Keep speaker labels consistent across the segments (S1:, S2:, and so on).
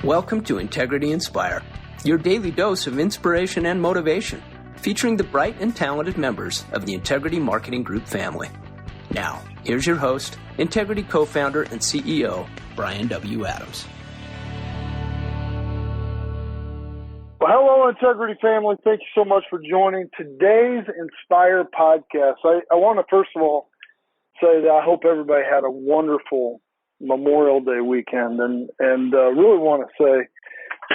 S1: Welcome to Integrity Inspire, your daily dose of inspiration and motivation, featuring the bright and talented members of the Integrity Marketing Group family. Now, here's your host, Integrity co-founder and CEO, Bryan W. Adams.
S2: Well, hello, Integrity family. Thank you so much for joining today's Inspire podcast. I want to first of all say that I hope everybody had a wonderful Memorial Day weekend, and really want to say,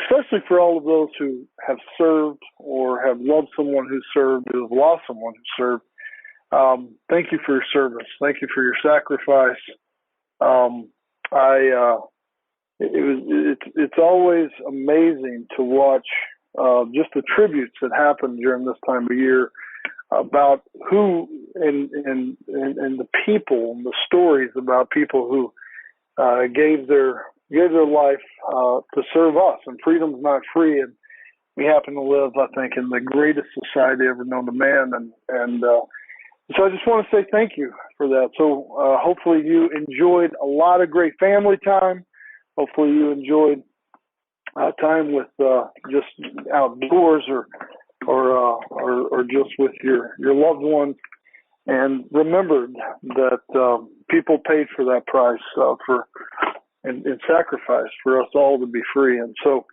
S2: especially for all of those who have served or have loved someone who served, who have lost someone who served, thank you for your service. Thank you for your sacrifice. It's always amazing to watch just the tributes that happen during this time of year about who and the people, and the stories about people who gave their life to serve us. And freedom's not free, and we happen to live, I think, in the greatest society ever known to man. And so I just want to say thank you for that. So hopefully you enjoyed a lot of great family time. Hopefully you enjoyed time with just outdoors or just with your loved ones, and remembered that people paid for that price and sacrifice for us all to be free. And so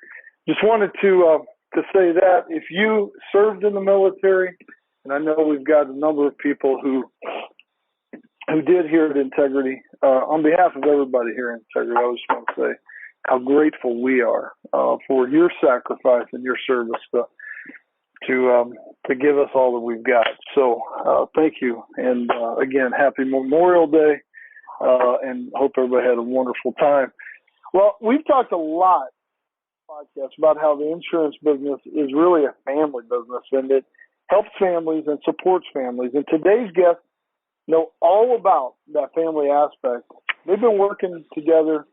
S2: just wanted to say that if you served in the military, and I know we've got a number of people who did here at Integrity, on behalf of everybody here at Integrity, I just want to say how grateful we are for your sacrifice and your service to give us all that we've got. So thank you, and again, happy Memorial Day, and hope everybody had a wonderful time. Well, we've talked a lot on the podcast about how the insurance business is really a family business, and it helps families and supports families. And today's guests know all about that family aspect. They've been working together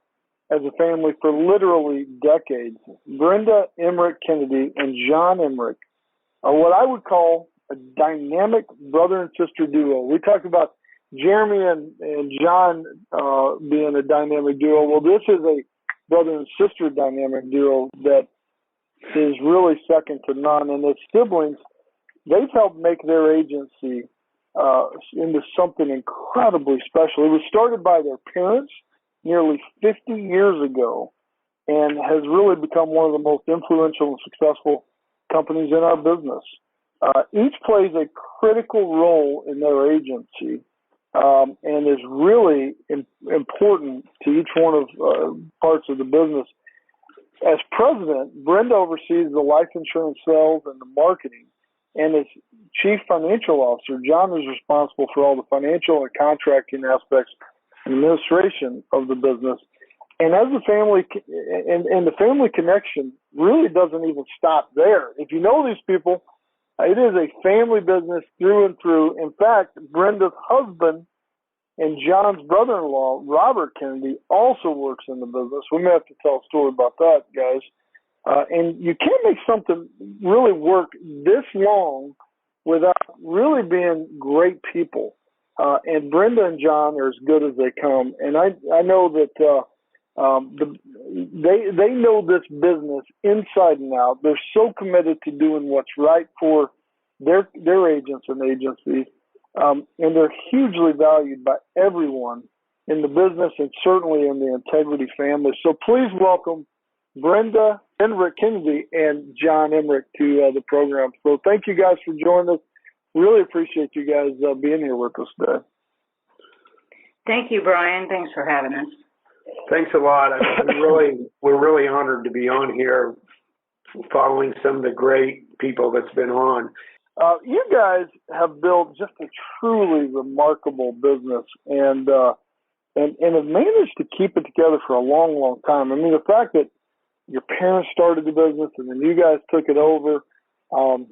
S2: as a family for literally decades. Brenda Emrick-Kennedy and John Emrick are what I would call a dynamic brother and sister duo. We talked about Jeremy and John being a dynamic duo. Well, this is a brother and sister dynamic duo that is really second to none. And as siblings, they've helped make their agency into something incredibly special. It was started by their parents nearly 50 years ago and has really become one of the most influential and successful companies in our business. Each plays a critical role in their agency and is really important to each one of parts of the business. As president, Brenda oversees the life insurance sales and the marketing, and as chief financial officer, John is responsible for all the financial and contracting aspects and administration of the business. And as a family, and the family connection really doesn't even stop there. If you know these people, it is a family business through and through. In fact, Brenda's husband and John's brother-in-law, Robert Kennedy, also works in the business. We may have to tell a story about that, guys. And you can't make something really work this long without really being great people. And Brenda and John are as good as they come. And I know that they know this business inside and out. They're so committed to doing what's right for their agents and agencies, and they're hugely valued by everyone in the business and certainly in the Integrity family. So please welcome Brenda Emrick-Kennedy and John Emrick to the program. So thank you guys for joining us. Really appreciate you guys being here with us today.
S3: Thank you, Bryan. Thanks for having us.
S4: Thanks a lot. We're really honored to be on here following some of the great people that's been on.
S2: You guys have built just a truly remarkable business and have managed to keep it together for a long, long time. I mean, the fact that your parents started the business and then you guys took it over, and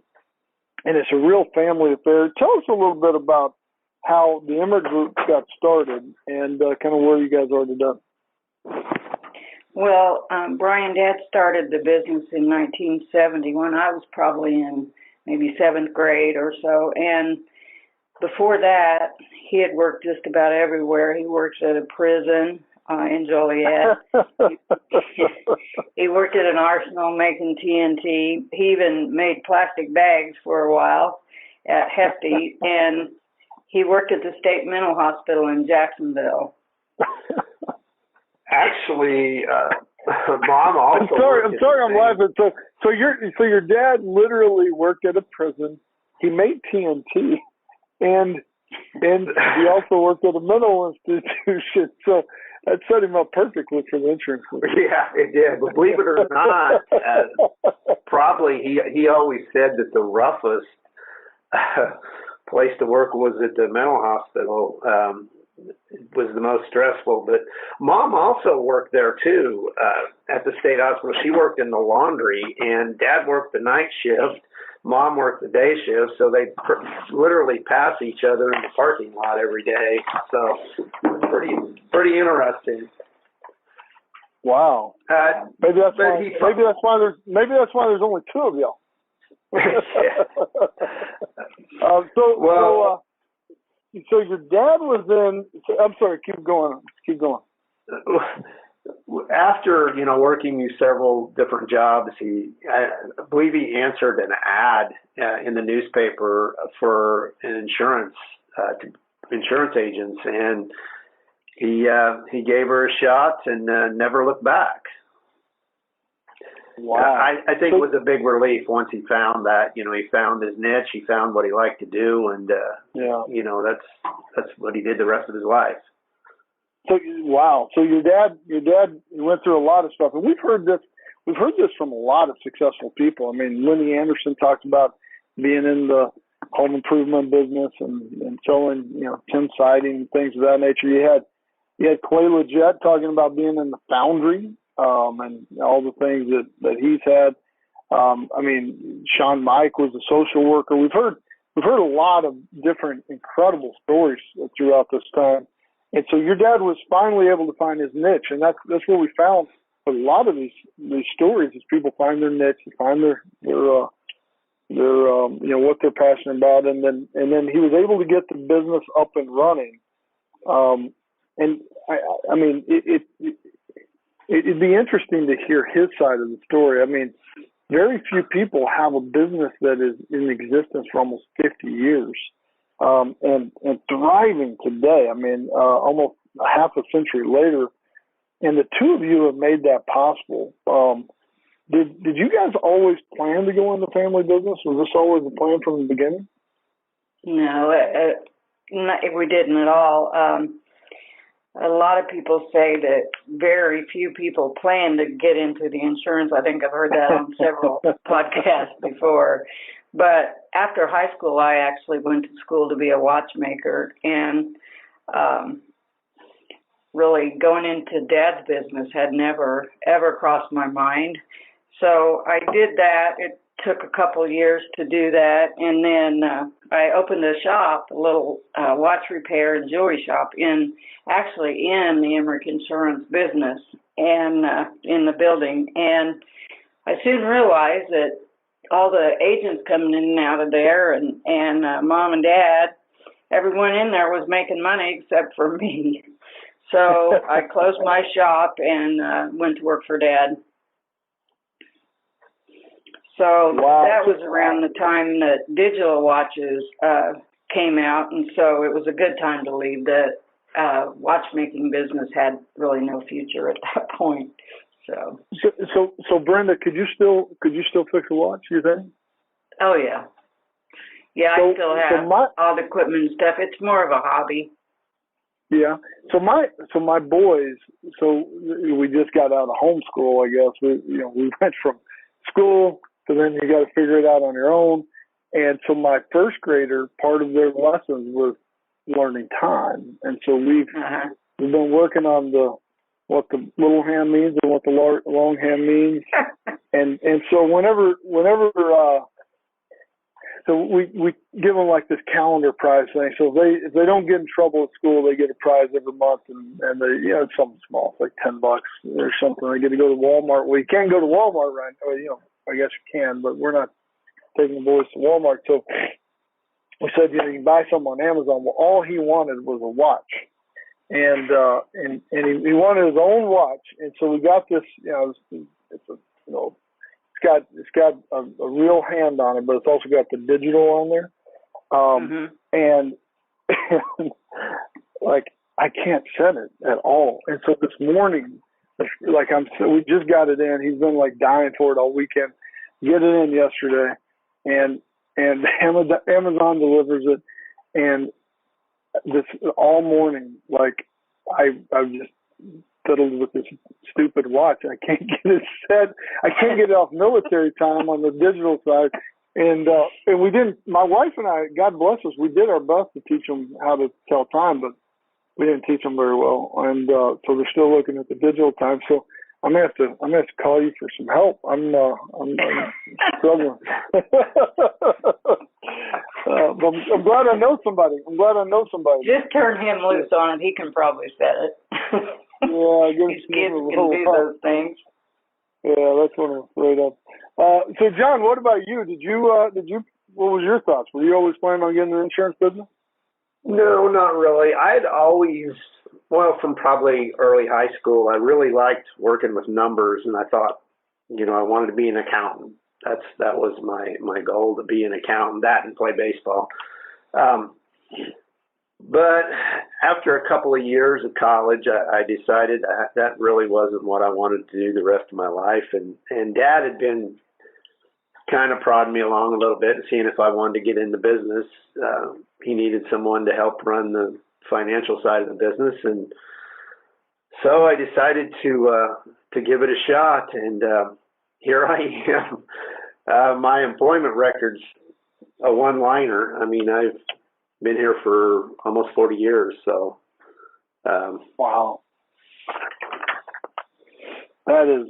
S2: it's a real family affair. Tell us a little bit about how the Emrick Group got started and kind of where you guys are today.
S3: Well, Bryan, Dad started the business in 1970 when I was probably in maybe 7th grade or so. And before that, he had worked just about everywhere. He worked at a prison, in Joliet. He worked at an arsenal making TNT. He even made plastic bags for a while at Hefty, and he worked at the State Mental Hospital in Jacksonville.
S4: Actually, Mom also.
S2: I'm sorry, I'm laughing. So your dad literally worked at a prison. He made TNT, and he also worked at a mental institution. So that set him up perfectly for the insurance company.
S4: Yeah, it did. But believe it or not, probably he always said that the roughest place to work was at the mental hospital. Was the most stressful. But Mom also worked there too at the state hospital. She worked in the laundry, and Dad worked the night shift. Mom worked the day shift, so they literally pass each other in the parking lot every day. So pretty interesting.
S2: Wow. Maybe that's why there's only two of y'all. So your dad was in. I'm sorry. Keep going.
S4: After working several different jobs, I believe he answered an ad in the newspaper for an insurance agents, and he gave her a shot and never looked back.
S2: Wow.
S4: I think it was a big relief once he found that, he found his niche, he found what he liked to do, and that's what he did the rest of his life.
S2: So wow. So your dad went through a lot of stuff, and we've heard this from a lot of successful people. I mean, Lenny Anderson talked about being in the home improvement business and selling, tin siding and things of that nature. You had Clay Leggett talking about being in the foundry. And all the things that he's had. I mean, Sean Mike was a social worker. We've heard a lot of different incredible stories throughout this time. And so your dad was finally able to find his niche, and that's what we found with a lot of these stories is people find their niche, they find their what they're passionate about, and then he was able to get the business up and running. And I mean it'd be interesting to hear his side of the story. I mean, very few people have a business that is in existence for almost 50 years and thriving today. I mean, almost a half a century later, and the two of you have made that possible. Did you guys always plan to go into family business? Was this always a plan from the beginning?
S3: No, we didn't at all. A lot of people say that very few people plan to get into the insurance. I think I've heard that on several podcasts before. But after high school, I actually went to school to be a watchmaker, and really going into Dad's business had never, ever crossed my mind. So I did that. It took a couple of years to do that, and then I opened a shop, a little watch repair and jewelry shop in the Emrick Insurance business and in the building. And I soon realized that all the agents coming in and out of there and Mom and Dad, everyone in there was making money except for me. So I closed my shop and went to work for Dad. So that was around the time that digital watches came out, and so it was a good time to leave. The watchmaking business had really no future at that point. So
S2: Brenda, could you still fix a watch? You think?
S3: Oh yeah, I still have all the equipment and stuff. It's more of a hobby.
S2: Yeah. So my boys. So we just got out of homeschool. I guess we went from school. So then you got to figure it out on your own. And so my first grader, part of their lessons was learning time. And so we've been working on what the little hand means and what the long hand means. and so whenever so we give them like this calendar prize thing. So if they don't get in trouble at school, they get a prize every month, and they it's something small, it's like $10 or something. They get to go to Walmart. Well, you can't go to Walmart right now. I guess you can, but we're not taking the boys to Walmart. So we said, you can buy something on Amazon. Well, all he wanted was a watch. and he wanted his own watch, and so we got this. It's got a real hand on it, but it's also got the digital on there. And like I can't set it at all. And so this morning, we just got it in. He's been like dying for it all weekend. Get it in yesterday, and Amazon delivers it, and this all morning, like I've just fiddled with this stupid watch. I can't get it set. I can't get it off military time on the digital side. And we didn't, my wife and I, God bless us, we did our best to teach them how to tell time, but we didn't teach them very well. And so they're still looking at the digital time. So I'm gonna have to call you for some help. I'm struggling. But I'm glad I know somebody.
S3: Just turn him loose on it. He can probably set it.
S2: Yeah, I guess
S3: these kids can do those things.
S2: Yeah, that's what I'm afraid of. So, John, what about you? What was your thoughts? Were you always planning on getting the insurance business?
S4: No, not really. I'd always, from probably early high school, I really liked working with numbers, and I thought, I wanted to be an accountant. That was my goal, to be an accountant, that and play baseball. But after a couple of years of college, I decided that really wasn't what I wanted to do the rest of my life. And Dad had been kind of prodding me along a little bit and seeing if I wanted to get into business. He needed someone to help run the financial side of the business. And so I decided to give it a shot. And here I am. My employment record's a one-liner. I mean, I've been here for almost 40 years. So,
S2: wow, that is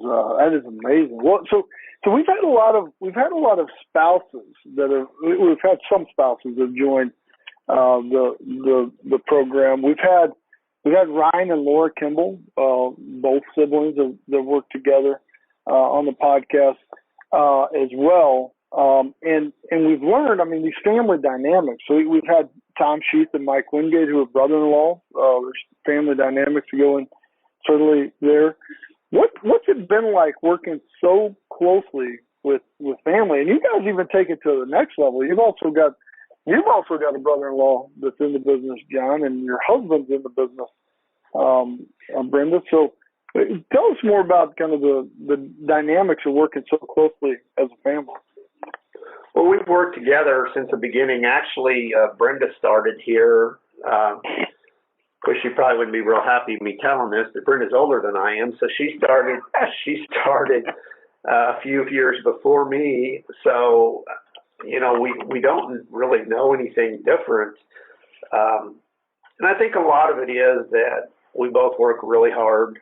S2: amazing. Well, so we've had a lot of spouses we've had some spouses that have joined the program. We've had Ryan and Laura Kimball, both siblings that work together on the podcast as well. And we've learned, these family dynamics. So we've had Tom Sheath and Mike Wingate, who are brother-in-law. There's family dynamics going certainly there. What's it been like working so closely with family? And you guys even take it to the next level. You've also got a brother-in-law that's in the business, John, and your husband's in the business, Brenda. So tell us more about kind of the dynamics of working so closely as a family.
S4: Well, we've worked together since the beginning. Actually, Brenda started here. Of course, she probably wouldn't be real happy with me telling this, but Brenda's older than I am, so she started a few years before me. So, we don't really know anything different. And I think a lot of it is that we both work really hard.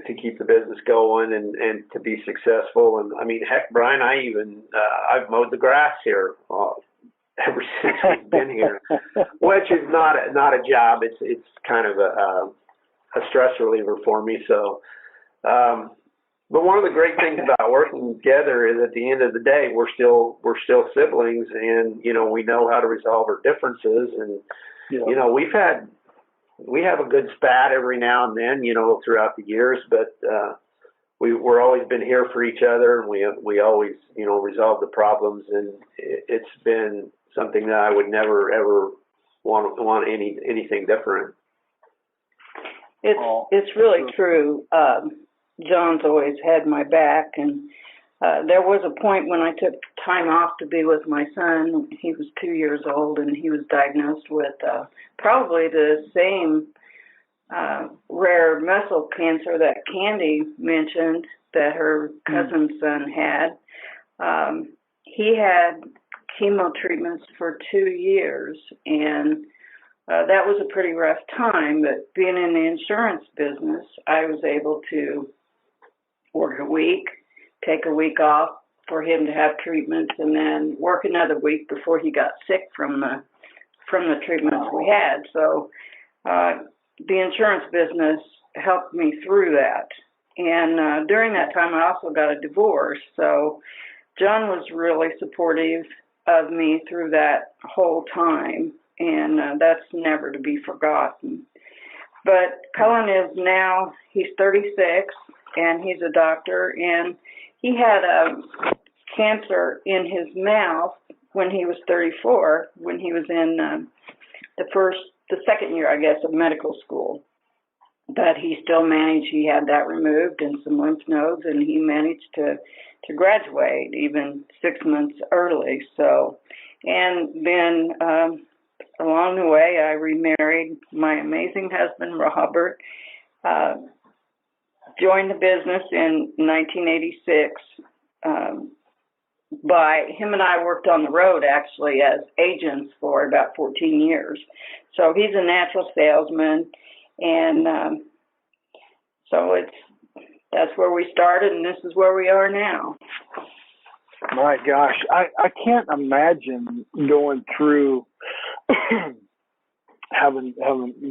S4: To keep the business going and to be successful. And heck, Bryan, I've mowed the grass here ever since we've been here, which is not a job. It's kind of a stress reliever for me. So, but one of the great things about working together is at the end of the day, we're still siblings, and we know how to resolve our differences. And we have a good spat every now and then, throughout the years, but we're always been here for each other, and we always, resolve the problems, and it's been something that I would never ever want anything different.
S3: It's really true. John's always had my back, and there was a point when I took time off to be with my son. He was 2 years old, and he was diagnosed with probably the same rare muscle cancer that Candy mentioned that her cousin's son had. He had chemo treatments for 2 years, and that was a pretty rough time. But being in the insurance business, I was able to work a week, take a week off for him to have treatments, and then work another week before he got sick from the treatments we had. So the insurance business helped me through that. And during that time, I also got a divorce. So John was really supportive of me through that whole time. and that's never to be forgotten. But Cullen is now, he's 36, and he's a doctor, and he had a cancer in his mouth when he was 34, when he was in the second year, I guess, of medical school. But he still managed, he had that removed and some lymph nodes, and he managed to graduate even 6 months early. So, and then along the way, I remarried my amazing husband, Robert, joined the business in 1986. Him and I worked on the road actually as agents for about 14 years. So he's a natural salesman, and so that's where we started, and this is where we are now.
S2: My gosh, I can't imagine going through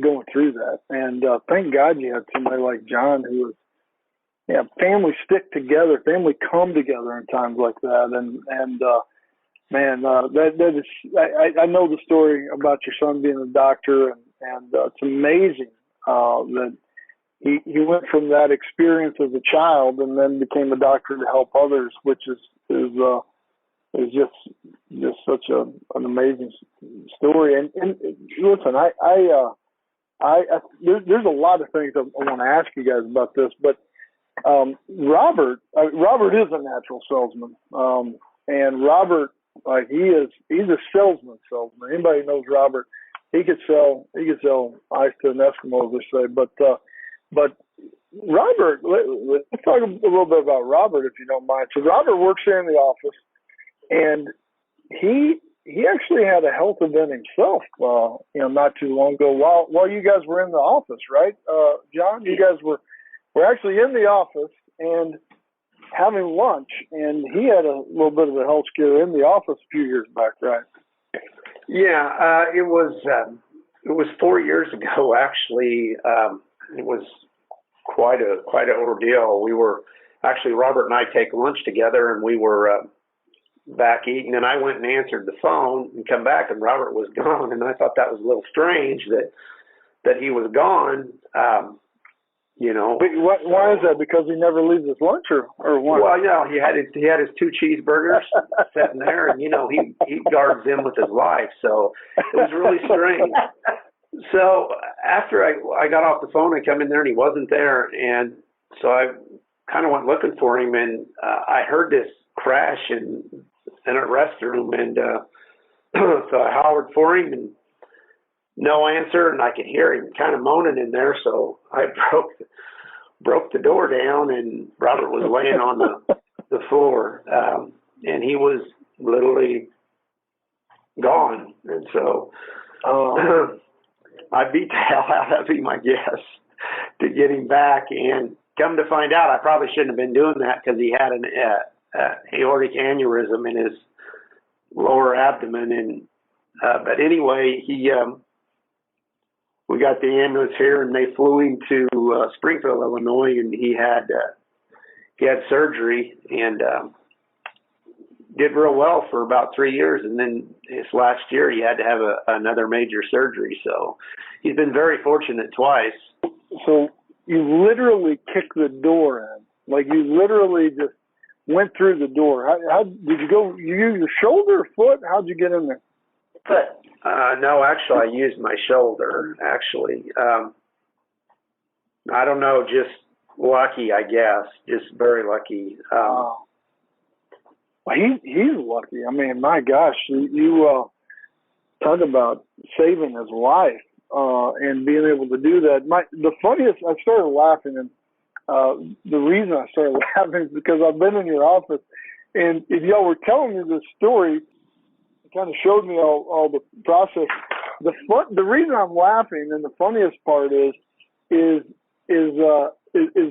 S2: going through that. And thank God you had somebody like John who was, family stick together, family come together in times like that. And man, that is, I know the story about your son being a doctor, and it's amazing that he went from that experience as a child and then became a doctor to help others, which is just such an amazing story. And listen, there's a lot of things I want to ask you guys about this, but Robert is a natural salesman, and Robert, he's a salesman. Anybody knows Robert, he could sell ice to an Eskimo, as they say. But Robert, let's talk a little bit about Robert, if you don't mind. So Robert works here in the office, and he actually had a health event himself, not too long ago while you guys were in the office, right? John, you guys were actually in the office and having lunch, and he had a little bit of a health scare in the office a few years back, right?
S4: Yeah, it was 4 years ago, actually. It was quite an ordeal. We were actually, Robert and I take lunch together, and we were back eating, and I went and answered the phone and come back, and Robert was gone, and I thought that was a little strange that he was gone.
S2: But why is that? Because he never leaves his lunch, or what?
S4: Well, he had his 2 cheeseburgers sitting there, and he guards them with his life, so it was really strange. So after I got off the phone, I come in there and he wasn't there, and so I kind of went looking for him, and I heard this crash in a restroom, and so I hollered for him, and no answer, and I could hear him kind of moaning in there, so I broke the door down, and Robert was laying on the floor, and he was literally gone, and so I beat the hell out of him, I guess, to get him back, and come to find out, I probably shouldn't have been doing that because he had an aortic aneurysm in his lower abdomen, and but anyway, we got the ambulance here, and they flew him to Springfield, Illinois, and he had surgery, and did real well for about 3 years, and then this last year he had to have another major surgery. So he's been very fortunate twice.
S2: So you literally kicked the door in, like you literally just went through the door. How did you go? You use your shoulder or foot? How'd you get in there?
S3: Foot.
S4: No, actually, I used my shoulder. Actually, I don't know, just lucky, I guess, just very lucky.
S2: Well, he's lucky. I mean, my gosh, you talk about saving his life and being able to do that. The funniest, I started laughing, and the reason I started laughing is because I've been in your office, and if y'all were telling me this story, it kind of showed me all the process. The reason I'm laughing, and the funniest part is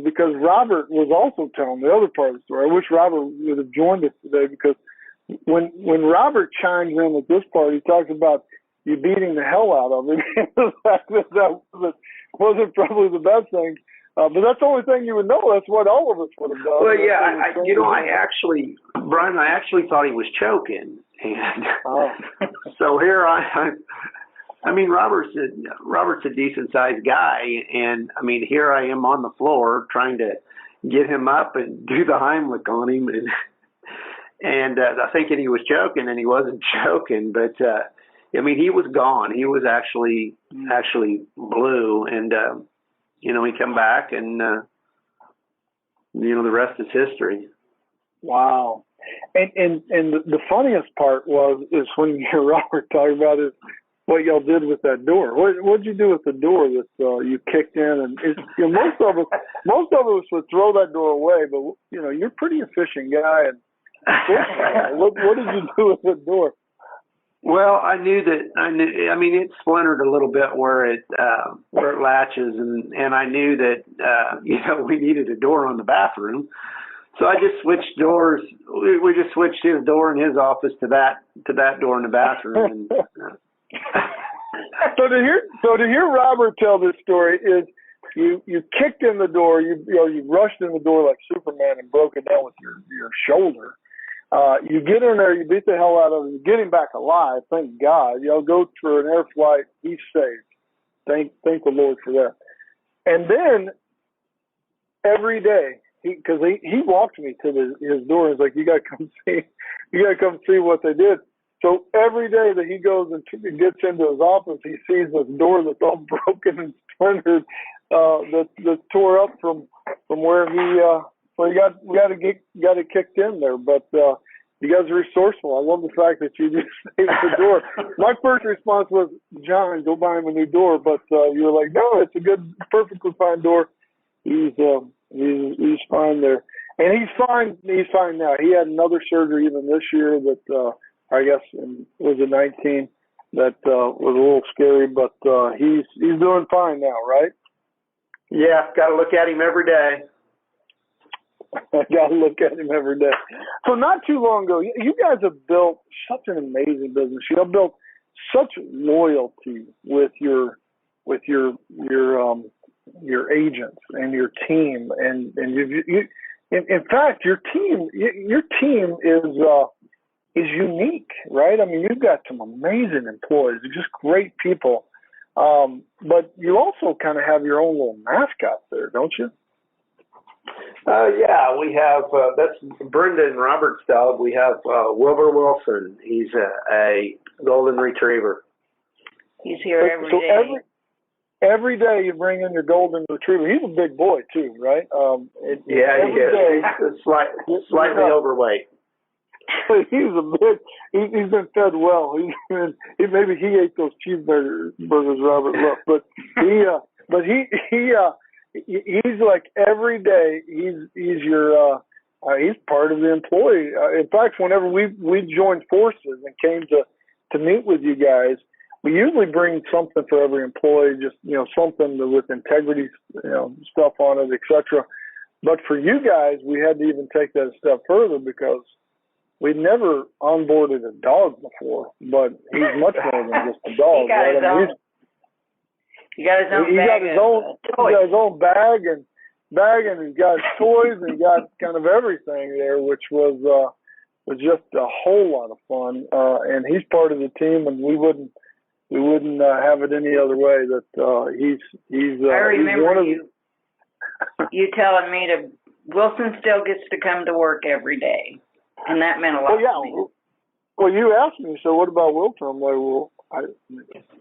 S2: because Robert was also telling the other part of the story. I wish Robert would have joined us today, because when Robert chimes in at this part, he talks about you beating the hell out of him. The fact that wasn't probably the best thing, but that's the only thing you would know. That's what all of us would have done.
S4: Well, yeah, Bryan, I actually thought he was choking, and so here I mean, Robert's a decent sized guy, and I mean, here I am on the floor trying to get him up and do the Heimlich on him, and thinking he was choking, and he wasn't choking, but I mean, he was gone. He was actually blue, and he come back, and the rest is history.
S2: Wow. And the funniest part is when you hear Robert talk about it, what y'all did with that door. What'd you do with the door that you kicked in? And most of us would throw that door away, but you're a pretty efficient guy. And what did you do with the door?
S4: Well, I knew. I mean, it splintered a little bit where it latches, and I knew that we needed a door on the bathroom. So I just switched doors. We just switched his door in his office to that door in the bathroom. And,
S2: So to hear Robert tell this story is you kicked in the door, you rushed in the door like Superman and broke it down with your shoulder. You get in there, you beat the hell out of him, you get him back alive, thank God. Y'all go through an air flight, he's saved. Thank the Lord for that. And then every day, because he walked me to his door. He's like, you gotta come see what they did. So every day that he goes and gets into his office, he sees this door that's all broken and splintered, that's tore up from where he got it kicked in there. But you guys are resourceful. I love the fact that you just saved the door. My first response was, John, go buy him a new door. But you were like, no, it's a good, perfectly fine door. He's fine there, and he's fine. He's fine now. He had another surgery even this year that I guess was a 19 that was a little scary, but he's doing fine now, right?
S4: Yeah, got to look at him every day.
S2: Got to look at him every day. So not too long ago, you guys have built such an amazing business. You have built such loyalty with your agents and your team, and you in fact your team is unique, right? I mean, you've got some amazing employees, just great people, but you also kind of have your own little mascot there, don't you?
S4: Yeah, we have that's Brenda and Robert's dog. We have Wilbur Wilson. He's a golden retriever.
S3: He's here every day.
S2: Every day you bring in your golden retriever. He's a big boy too, right?
S4: Yeah, he is. Slightly overweight.
S2: He's been fed well. Maybe he ate those cheeseburgers Robert loved, but he's like every day he's part of the employee. In fact, whenever we joined forces and came to meet with you guys, we usually bring something for every employee, just, something with integrity, stuff on it, etc. But for you guys, we had to even take that a step further because we'd never onboarded a dog before, but he's much more than just a dog.
S3: He got his own
S2: bag and he's got his toys and he got kind of everything there, which was just a whole lot of fun. And he's part of the team, and we wouldn't have it any other way. That he's. I
S3: remember you telling me Wilson still gets to come to work every day, and that meant a lot to me.
S2: Well, you asked me, so what about Wilson? I'm like, well,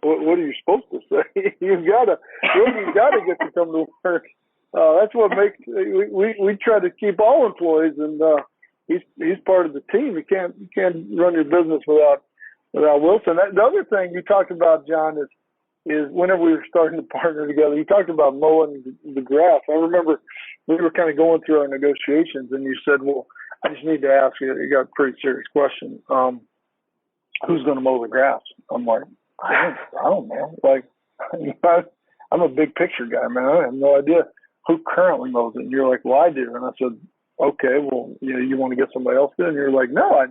S2: what are you supposed to say? Wilson's got to get to come to work. That's what makes we try to keep all employees, and he's part of the team. You can't run your business without Wilson. The other thing you talked about, John, is whenever we were starting to partner together, you talked about mowing the grass. I remember we were kind of going through our negotiations, and you said, well, I just need to ask you, you got a pretty serious question. Who's going to mow the grass? I'm like, I don't know. Like, I'm a big picture guy, man. I have no idea who currently mows it. And you're like, well, I do. And I said, okay, well, you want to get somebody else in? And you're like, no,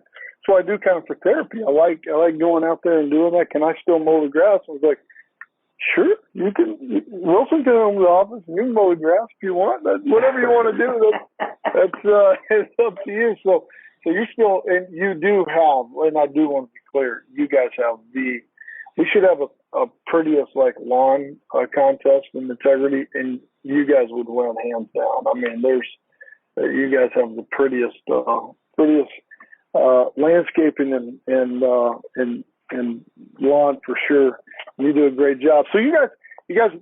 S2: so I do kind of for therapy. I like going out there and doing that. Can I still mow the grass? I was like, sure, you can. Wilson can come to the office and you can mow the grass if you want. Whatever you want to do, that's it's up to you. So you still, and you do have, and I do want to be clear, you guys have we should have a prettiest like lawn contest in Integrity, and you guys would win hands down. I mean, you guys have the prettiest landscaping and lawn for sure. You do a great job. So you guys,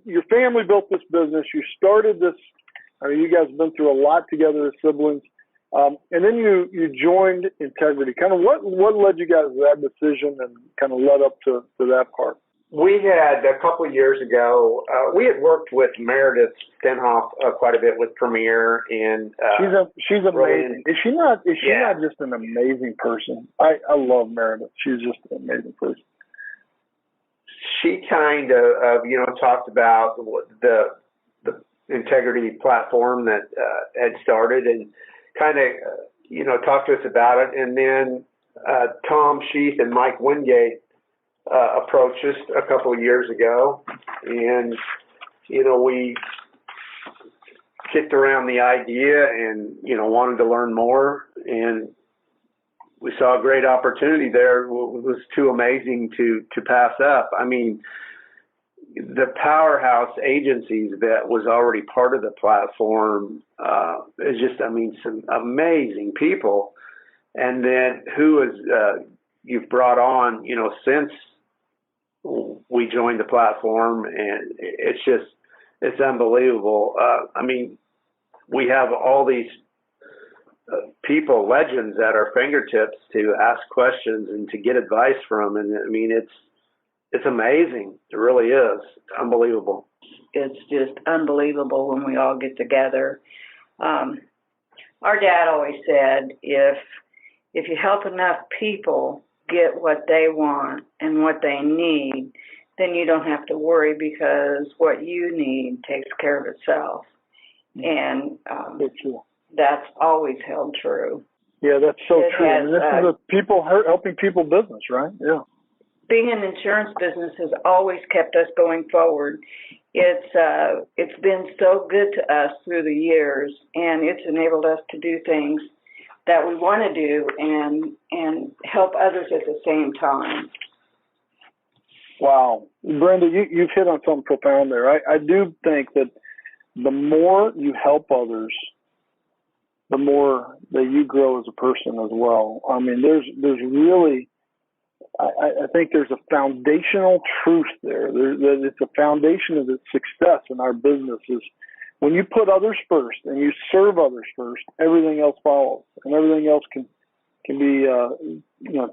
S2: your family built this business. You started this. I mean, you guys have been through a lot together as siblings. And then you joined Integrity. Kind of what led you guys to that decision and kind of led up to that part?
S4: We had a couple of years ago, we had worked with Meredith Stenhoff quite a bit with Premier, and
S2: she's amazing. Is she not just an amazing person? I love Meredith. She's just an amazing person.
S4: She kind of talked about the Integrity platform that had started, and kind of talked to us about it. And then Tom Sheath and Mike Wingate approached us a couple of years ago, and we kicked around the idea and wanted to learn more, and we saw a great opportunity there. It was too amazing to pass up. I mean, the powerhouse agencies that was already part of the platform is just, some amazing people. And then who you've brought on, since we joined the platform, and it's unbelievable. We have all these people, legends at our fingertips to ask questions and to get advice from. And it's amazing. It really is. It's unbelievable.
S3: It's just unbelievable when we all get together. Our dad always said, if you help enough people get what they want and what they need, then you don't have to worry, because what you need takes care of itself. And that's always held true.
S2: Yeah, that's so true. And this is helping people business, right? Yeah.
S3: Being in the insurance business has always kept us going forward. It's been so good to us through the years, and it's enabled us to do things that we want to do and help others at the same time.
S2: Wow. Brenda, you've hit on something profound there. I do think that the more you help others, the more that you grow as a person as well. I mean, there's really, I think there's a foundational truth there. It's a foundation of the success in our business is when you put others first and you serve others first, everything else follows, and everything else can be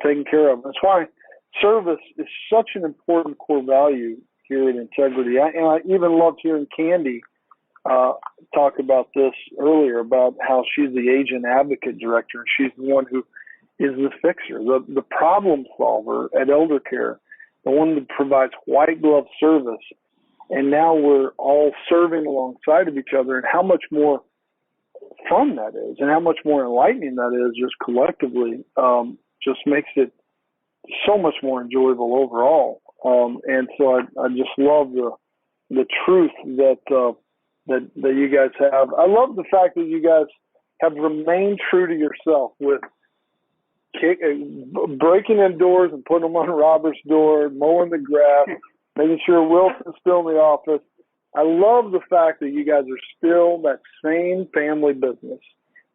S2: taken care of. That's why service is such an important core value here at Integrity. I even loved hearing Candy talk about this earlier, about how she's the agent advocate director, and she's the one who is the fixer, the problem solver at Elder Care, the one that provides white glove service. And now we're all serving alongside of each other, and how much more fun that is, and how much more enlightening that is just collectively, just makes it so much more enjoyable overall. And so I just love the truth that you guys have. I love the fact that you guys have remained true to yourself with breaking in doors and putting them on Robert's door, mowing the grass, making sure Wilson's still in the office. I love the fact that you guys are still that same family business,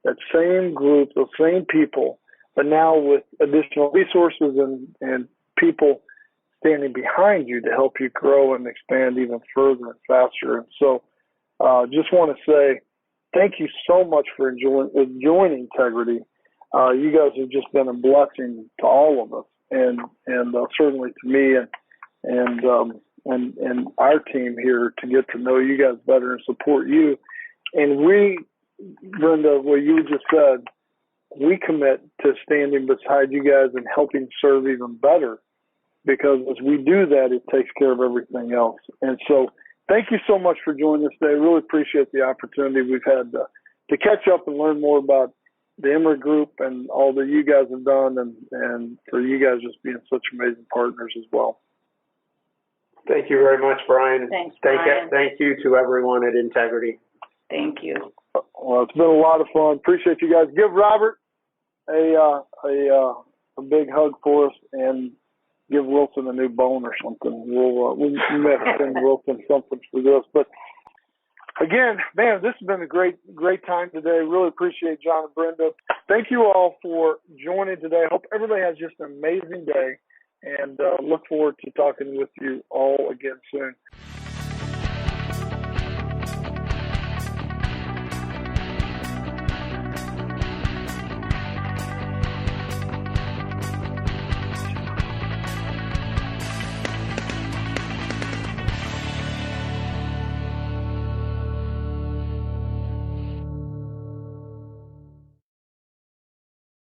S2: that same group, those same people, but now with additional resources and people standing behind you to help you grow and expand even further and faster. And so just want to say thank you so much for joining Integrity. You guys have just been a blessing to all of us, and certainly to me and our team here to get to know you guys better and support you. And we, Brenda, what you just said, we commit to standing beside you guys and helping serve even better, because as we do that, it takes care of everything else. And so thank you so much for joining us today. Really appreciate the opportunity we've had to catch up and learn more about the Emrick Group and all that you guys have done, and for you guys just being such amazing partners as well.
S4: Thank you very much, Bryan.
S3: Thanks, Bryan.
S4: Thank you to everyone at Integrity.
S3: Thank you.
S2: Well, it's been a lot of fun. Appreciate you guys. Give Robert a big hug for us, and give Wilson a new bone or something. We may have to send Wilson something for this. But again, man, this has been a great time today. Really appreciate John and Brenda. Thank you all for joining today. Hope everybody has just an amazing day, and look forward to talking with you all again soon.